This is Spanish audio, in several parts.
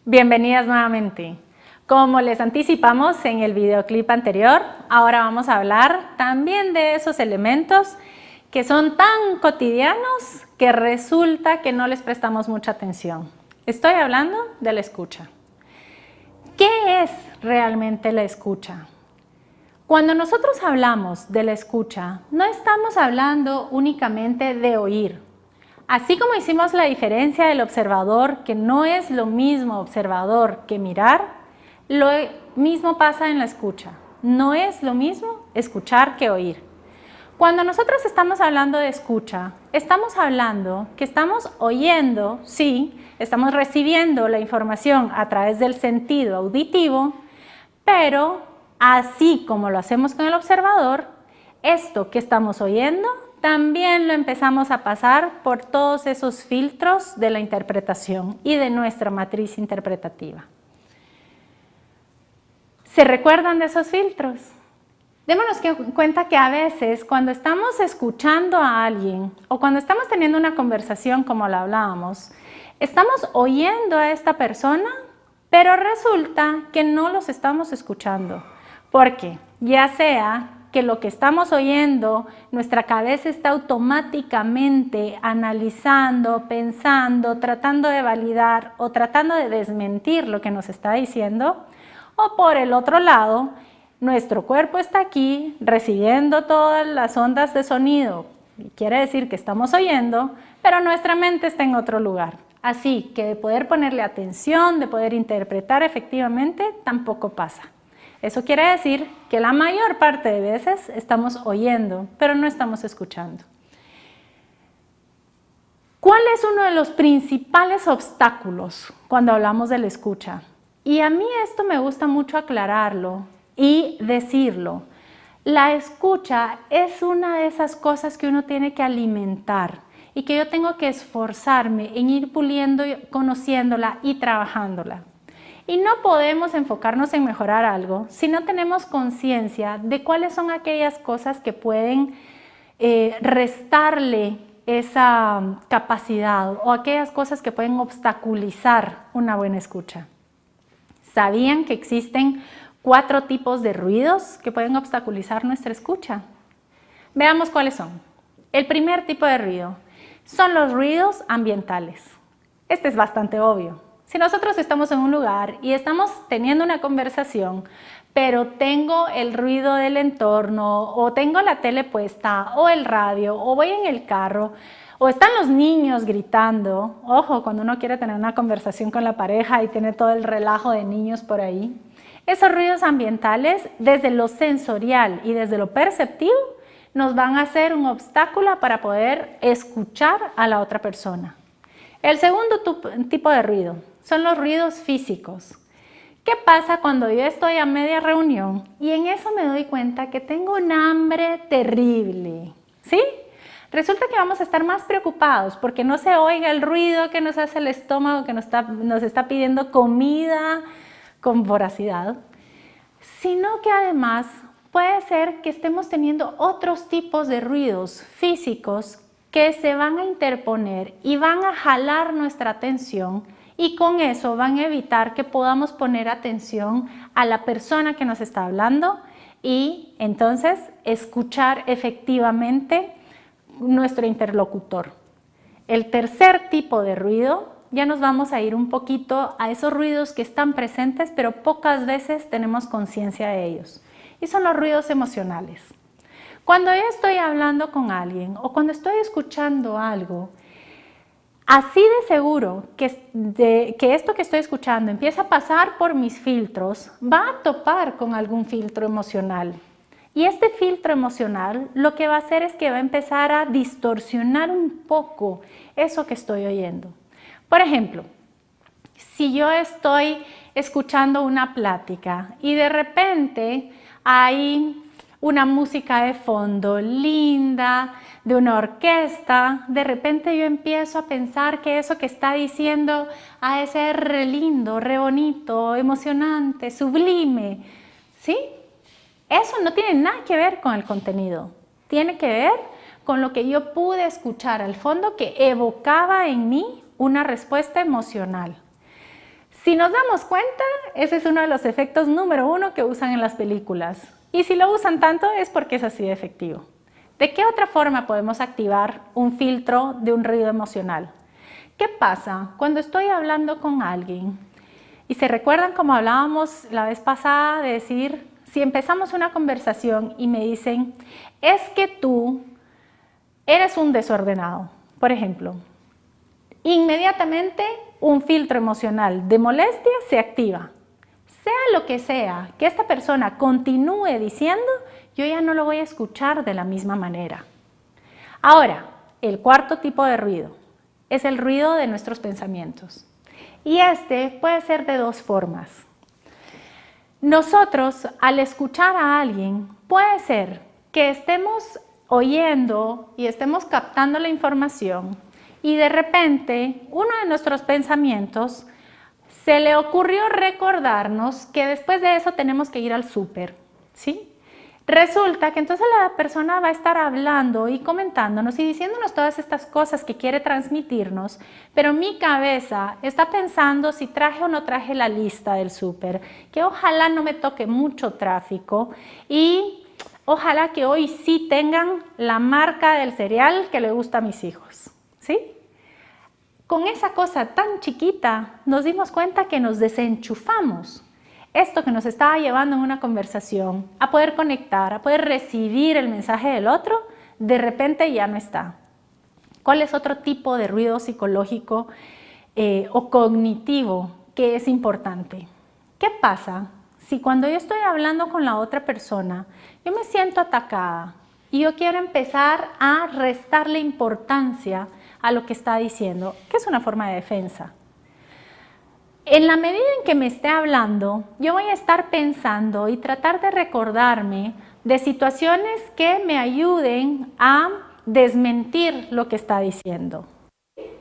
Bienvenidas nuevamente. Como les anticipamos en el videoclip anterior, ahora vamos a hablar también de esos elementos que son tan cotidianos que resulta que no les prestamos mucha atención. Estoy hablando de la escucha. ¿Qué es realmente la escucha? Cuando nosotros hablamos de la escucha, no estamos hablando únicamente de oír. Así como hicimos la diferencia del observador, que no es lo mismo observador que mirar, lo mismo pasa en la escucha. No es lo mismo escuchar que oír. Cuando nosotros estamos hablando de escucha, estamos hablando que estamos oyendo, sí, estamos recibiendo la información a través del sentido auditivo, pero así como lo hacemos con el observador, esto que estamos oyendo también lo empezamos a pasar por todos esos filtros de la interpretación y de nuestra matriz interpretativa. ¿Se recuerdan de esos filtros? Démonos cuenta que a veces cuando estamos escuchando a alguien o cuando estamos teniendo una conversación como la hablábamos, estamos oyendo a esta persona, pero resulta que no los estamos escuchando. ¿Por qué? Ya sea que lo que estamos oyendo, nuestra cabeza está automáticamente analizando, pensando, tratando de validar o tratando de desmentir lo que nos está diciendo, o por el otro lado, nuestro cuerpo está aquí recibiendo todas las ondas de sonido, quiere decir que estamos oyendo, pero nuestra mente está en otro lugar. Así que de poder ponerle atención, de poder interpretar efectivamente, tampoco pasa. Eso quiere decir que la mayor parte de veces estamos oyendo, pero no estamos escuchando. ¿Cuál es uno de los principales obstáculos cuando hablamos de la escucha? Y a mí esto me gusta mucho aclararlo y decirlo. La escucha es una de esas cosas que uno tiene que alimentar y que yo tengo que esforzarme en ir puliendo, conociéndola y trabajándola. Y no podemos enfocarnos en mejorar algo si no tenemos conciencia de cuáles son aquellas cosas que pueden restarle esa capacidad o aquellas cosas que pueden obstaculizar una buena escucha. ¿Sabían que existen 4 tipos de ruidos que pueden obstaculizar nuestra escucha? Veamos cuáles son. El primer tipo de ruido son los ruidos ambientales. Este es bastante obvio. Si nosotros estamos en un lugar y estamos teniendo una conversación, pero tengo el ruido del entorno, o tengo la tele puesta, o el radio, o voy en el carro, o están los niños gritando, ojo, cuando uno quiere tener una conversación con la pareja y tiene todo el relajo de niños por ahí, esos ruidos ambientales, desde lo sensorial y desde lo perceptivo, nos van a ser un obstáculo para poder escuchar a la otra persona. El segundo tipo de ruido son los ruidos físicos. ¿Qué pasa cuando yo estoy a media reunión y en eso me doy cuenta que tengo un hambre terrible? ¿Sí? Resulta que vamos a estar más preocupados porque no se oiga el ruido que nos hace el estómago, que nos está pidiendo comida con voracidad, sino que además puede ser que estemos teniendo otros tipos de ruidos físicos que se van a interponer y van a jalar nuestra atención y con eso van a evitar que podamos poner atención a la persona que nos está hablando y entonces escuchar efectivamente nuestro interlocutor. El tercer tipo de ruido, ya nos vamos a ir un poquito a esos ruidos que están presentes pero pocas veces tenemos conciencia de ellos y son los ruidos emocionales. Cuando yo estoy hablando con alguien o cuando estoy escuchando algo, así de seguro que esto que estoy escuchando empieza a pasar por mis filtros, va a topar con algún filtro emocional. Y este filtro emocional lo que va a hacer es que va a empezar a distorsionar un poco eso que estoy oyendo. Por ejemplo, si yo estoy escuchando una plática y de repente hay una música de fondo linda, de una orquesta, de repente yo empiezo a pensar que eso que está diciendo ha de ser re lindo, re bonito, emocionante, sublime, ¿sí? Eso no tiene nada que ver con el contenido, tiene que ver con lo que yo pude escuchar al fondo que evocaba en mí una respuesta emocional. Si nos damos cuenta, ese es uno de los efectos número 1 que usan en las películas. Y si lo usan tanto es porque es así de efectivo. ¿De qué otra forma podemos activar un filtro de un ruido emocional? ¿Qué pasa cuando estoy hablando con alguien? Y se recuerdan como hablábamos la vez pasada de decir, si empezamos una conversación y me dicen, es que tú eres un desordenado, por ejemplo, inmediatamente un filtro emocional de molestia se activa. Sea lo que sea que esta persona continúe diciendo, yo ya no lo voy a escuchar de la misma manera. Ahora, el cuarto tipo de ruido es el ruido de nuestros pensamientos. Y este puede ser de dos formas. Nosotros, al escuchar a alguien, puede ser que estemos oyendo y estemos captando la información y de repente uno de nuestros pensamientos se le ocurrió recordarnos que después de eso tenemos que ir al súper, ¿sí? Resulta que entonces la persona va a estar hablando y comentándonos y diciéndonos todas estas cosas que quiere transmitirnos, pero mi cabeza está pensando si traje o no traje la lista del súper, que ojalá no me toque mucho tráfico y ojalá que hoy sí tengan la marca del cereal que le gusta a mis hijos, ¿sí? Con esa cosa tan chiquita nos dimos cuenta que nos desenchufamos. Esto que nos estaba llevando en una conversación a poder conectar, a poder recibir el mensaje del otro, de repente ya no está. ¿Cuál es otro tipo de ruido psicológico o cognitivo que es importante? ¿Qué pasa si cuando yo estoy hablando con la otra persona, yo me siento atacada y yo quiero empezar a restarle importancia a lo que está diciendo, que es una forma de defensa? En la medida en que me esté hablando, yo voy a estar pensando y tratar de recordarme de situaciones que me ayuden a desmentir lo que está diciendo.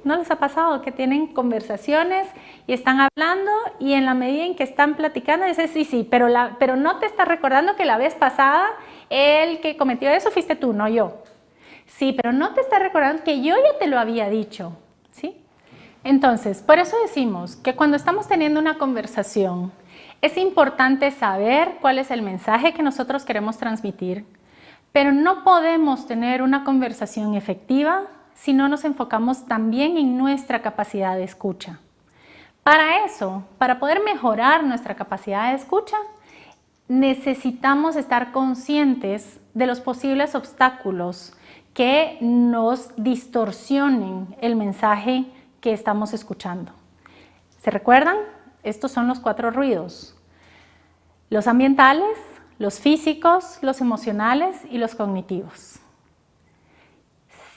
¿No les ha pasado que tienen conversaciones y están hablando y en la medida en que están platicando dicen sí, pero no te estás recordando que la vez pasada el que cometió eso fuiste tú, no yo? Sí, pero no te estás recordando que yo ya te lo había dicho, ¿sí? Entonces, por eso decimos que cuando estamos teniendo una conversación, es importante saber cuál es el mensaje que nosotros queremos transmitir, pero no podemos tener una conversación efectiva si no nos enfocamos también en nuestra capacidad de escucha. Para eso, para poder mejorar nuestra capacidad de escucha, necesitamos estar conscientes de los posibles obstáculos que nos distorsionen el mensaje que estamos escuchando. ¿Se recuerdan? Estos son los 4 ruidos: los ambientales, los físicos, los emocionales y los cognitivos.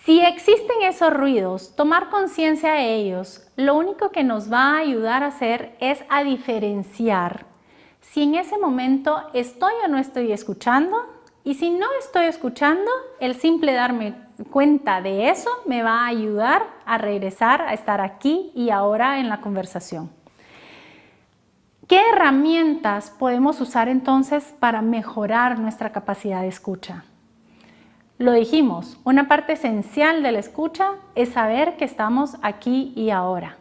Si existen esos ruidos, tomar conciencia de ellos, lo único que nos va a ayudar a hacer es a diferenciar si en ese momento estoy o no estoy escuchando, y si no estoy escuchando, el simple darme cuenta de eso me va a ayudar a regresar a estar aquí y ahora en la conversación. ¿Qué herramientas podemos usar entonces para mejorar nuestra capacidad de escucha? Lo dijimos, una parte esencial de la escucha es saber que estamos aquí y ahora.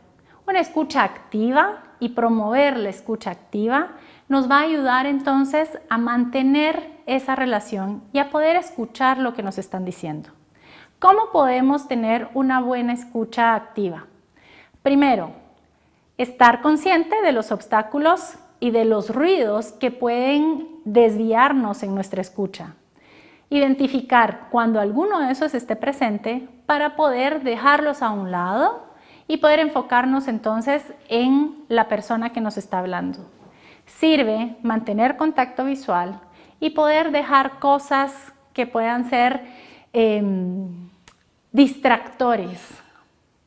Una escucha activa y promover la escucha activa nos va a ayudar entonces a mantener esa relación y a poder escuchar lo que nos están diciendo. ¿Cómo podemos tener una buena escucha activa? Primero, estar consciente de los obstáculos y de los ruidos que pueden desviarnos en nuestra escucha. Identificar cuando alguno de esos esté presente para poder dejarlos a un lado y poder enfocarnos entonces en la persona que nos está hablando. Sirve mantener contacto visual y poder dejar cosas que puedan ser distractores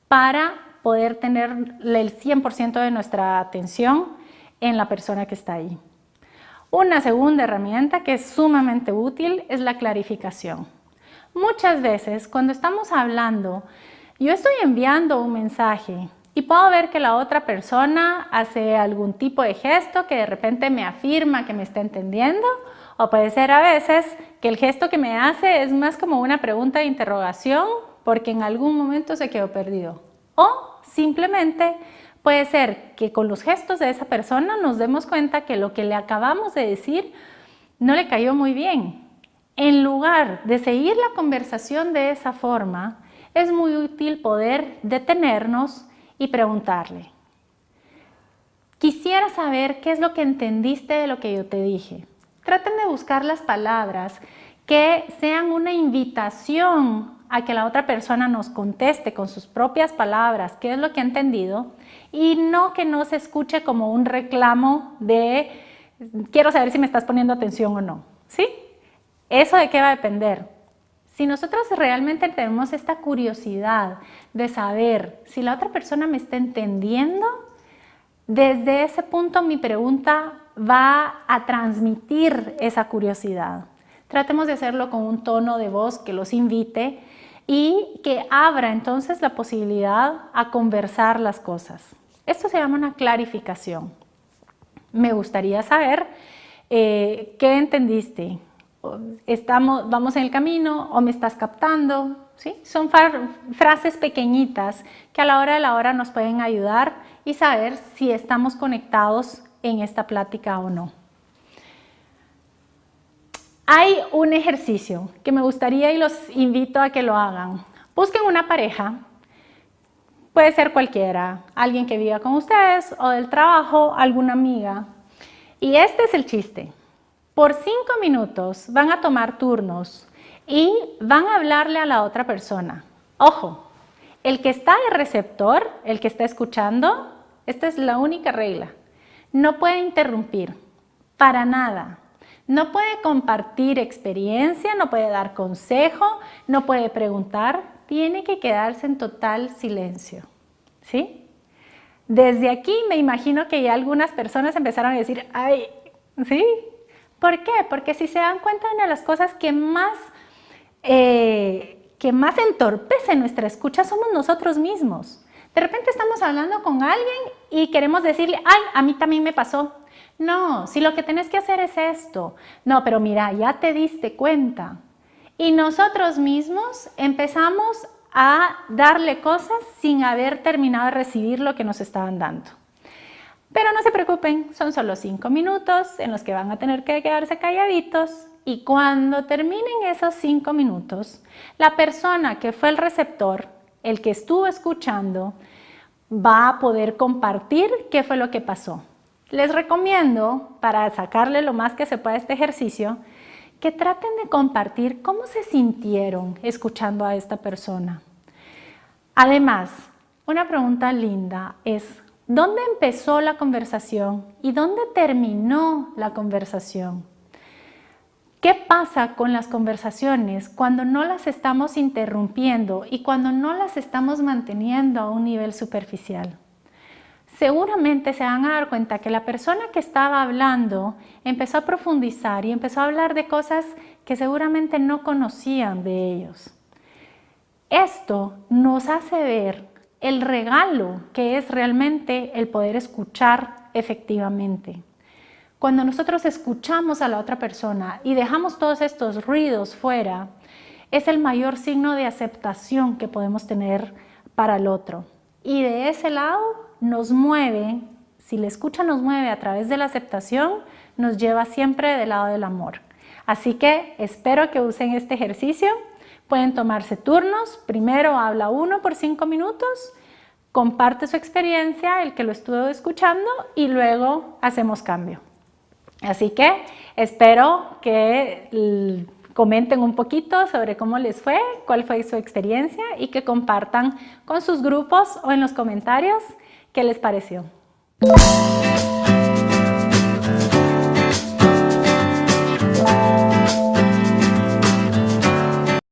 para poder tener el 100% de nuestra atención en la persona que está ahí. Una segunda herramienta que es sumamente útil es la clarificación. Muchas veces cuando estamos hablando, yo estoy enviando un mensaje y puedo ver que la otra persona hace algún tipo de gesto que de repente me afirma que me está entendiendo, O puede ser a veces que el gesto que me hace es más como una pregunta de interrogación porque en algún momento se quedó perdido. O simplemente puede ser que con los gestos de esa persona nos demos cuenta que lo que le acabamos de decir no le cayó muy bien. En lugar de seguir la conversación de esa forma, es muy útil poder detenernos y preguntarle: quisiera saber qué es lo que entendiste de lo que yo te dije. Traten de buscar las palabras que sean una invitación a que la otra persona nos conteste con sus propias palabras qué es lo que ha entendido y no que no se escuche como un reclamo de quiero saber si me estás poniendo atención o no, ¿sí? ¿Eso de qué va a depender? Si nosotros realmente tenemos esta curiosidad de saber si la otra persona me está entendiendo, desde ese punto mi pregunta va a transmitir esa curiosidad. Tratemos de hacerlo con un tono de voz que los invite y que abra entonces la posibilidad a conversar las cosas. Esto se llama una clarificación. Me gustaría saber qué entendiste. Vamos en el camino o me estás captando, ¿sí? Son frases pequeñitas que a la hora de la hora nos pueden ayudar y saber si estamos conectados en esta plática o no. Hay un ejercicio que me gustaría y los invito a que lo hagan. Busquen una pareja, puede ser cualquiera, alguien que viva con ustedes o del trabajo, alguna amiga. Y este es el chiste. Por 5 minutos van a tomar turnos y van a hablarle a la otra persona. Ojo, el que está de receptor, el que está escuchando, esta es la única regla. No puede interrumpir, para nada. No puede compartir experiencia, no puede dar consejo, no puede preguntar. Tiene que quedarse en total silencio, ¿sí? Desde aquí me imagino que ya algunas personas empezaron a decir, ¡ay! ¿Sí? ¿Por qué? Porque si se dan cuenta, una de las cosas que más entorpece nuestra escucha somos nosotros mismos. De repente estamos hablando con alguien y queremos decirle, ¡ay! A mí también me pasó. No, si lo que tenés que hacer es esto. No, pero mira, ya te diste cuenta. Y nosotros mismos empezamos a darle cosas sin haber terminado de recibir lo que nos estaban dando. Pero no se preocupen, son solo 5 minutos en los que van a tener que quedarse calladitos y cuando terminen esos 5 minutos, la persona que fue el receptor, el que estuvo escuchando, va a poder compartir qué fue lo que pasó. Les recomiendo, para sacarle lo más que se pueda a este ejercicio, que traten de compartir cómo se sintieron escuchando a esta persona. Además, una pregunta linda es, ¿dónde empezó la conversación y dónde terminó la conversación? ¿Qué pasa con las conversaciones cuando no las estamos interrumpiendo y cuando no las estamos manteniendo a un nivel superficial? Seguramente se van a dar cuenta que la persona que estaba hablando empezó a profundizar y empezó a hablar de cosas que seguramente no conocían de ellos. Esto nos hace ver el regalo que es realmente el poder escuchar efectivamente. Cuando nosotros escuchamos a la otra persona y dejamos todos estos ruidos fuera, es el mayor signo de aceptación que podemos tener para el otro. Y de ese lado nos mueve, si la escucha nos mueve a través de la aceptación, nos lleva siempre del lado del amor. Así que espero que usen este ejercicio. Pueden tomarse turnos. Primero habla uno por 5 minutos, comparte su experiencia, el que lo estuvo escuchando, y luego hacemos cambio. Así que espero que comenten un poquito sobre cómo les fue, cuál fue su experiencia y que compartan con sus grupos o en los comentarios qué les pareció.